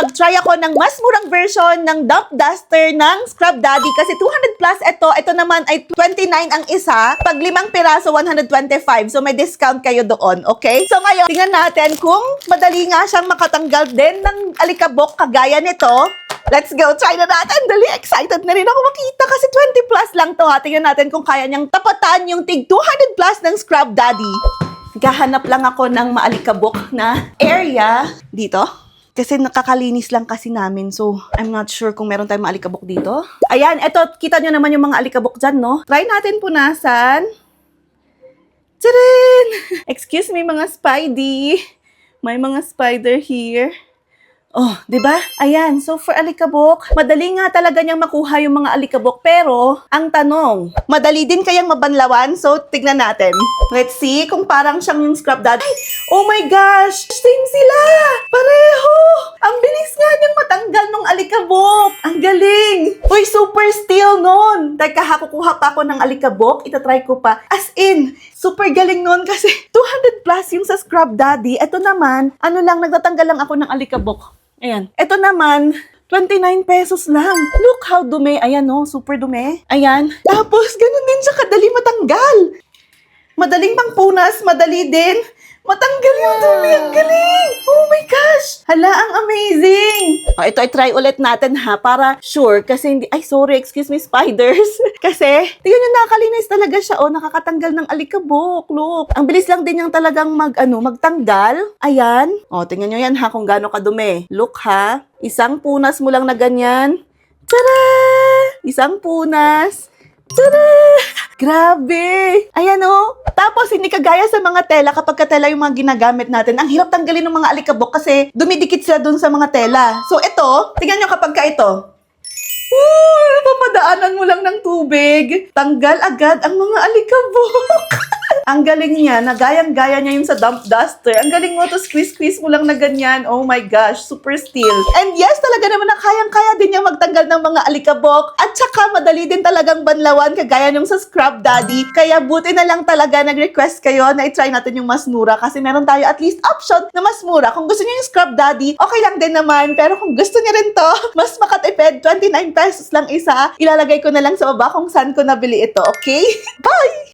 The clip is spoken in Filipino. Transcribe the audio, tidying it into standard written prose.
mag-try ako ng mas murang version ng Dump Duster ng Scrub Daddy kasi 200 plus ito naman ay 29 ang isa. Pag 5 piraso, 125. So may discount kayo doon, okay? So ngayon, tingnan natin kung madali nga siyang makatanggal din ng alikabok kagaya nito. Let's go, try na natin. Dali, excited na rin ako makita kasi 20 plus lang to ha. Tingnan natin kung kaya niyang tapatan yung tig 200 plus ng Scrub Daddy. Gahanap lang ako ng maalikabok na area dito. Kasi nakakalinis lang kasi namin. So, I'm not sure kung meron tayong maalikabok dito. Ayan, eto, kita nyo naman yung mga alikabok dyan, no? Try natin punasan. Tcharin! Excuse me, mga Spidey. May mga spider here. Oh, 'di ba? Ayan, so for alikabok, madali nga talaga niyang makuha yung mga alikabok, pero ang tanong, madali din kayang mabanlawan? So tignan natin. Let's see kung parang siyang yung Scrub Daddy. Ay, oh my gosh, same sila. Pareho. Ang bilis nga niyang matanggal ng alikabok. Ang galing. Uy, super steel nun. Teka, kukuha pa ako ng alikabok. Itatry ko pa. As in, super galing nun kasi 200 plus yung sa Scrub Daddy. Ito naman, ano lang, nagtatanggal lang ako ng alikabok. Ayan. Ito naman, 29 pesos lang. Look how dumi. Ayan, no? Super dumi. Ayan. Tapos, ganun din siya kadali matanggal. Madaling pangpunas, madali din matanggal yung dumi. Ang galing! Oh my gosh! Hala, ang amazing! O, ito, i-try ulit natin ha, para sure. Kasi hindi, ay sorry, excuse me, spiders. Kasi, tingnan nyo, nakakalinis talaga siya. O, nakakatanggal ng alikabok. Look. Ang bilis lang din yung talagang magtanggal. Ayan. O, tingnan nyo yan ha, kung gaano kadumi. Look ha. Isang punas mo lang na ganyan. Tara! Isang punas. Tada! Grabe! Ayan o. Tapos, hindi kagaya sa mga tela, kapag tela yung mga ginagamit natin, ang hirap tanggalin ng mga alikabok kasi dumidikit sila dun sa mga tela. So, ito, tingnan nyo kapag ito. Papadaanan mo lang ng tubig. Tanggal agad ang mga alikabok. Ang galing niya, nagayang-gaya niya yung sa Dump Duster. Ang galing mo to, squeeze-squeeze mo lang na ganyan. Oh my gosh, super steel. And yes, talaga naman na kayang-kaya din niya magtanggal ng mga alikabok. At saka, madali din talagang banlawan, kagaya nung sa Scrub Daddy. Kaya buti na lang talaga nag-request kayo na i-try natin yung mas mura. Kasi meron tayo at least option na mas mura. Kung gusto niyo yung Scrub Daddy, okay lang din naman. Pero kung gusto niyo rin to, mas makatipid, 29 pesos lang isa. Ilalagay ko na lang sa baba kung saan ko nabili ito, okay? Bye!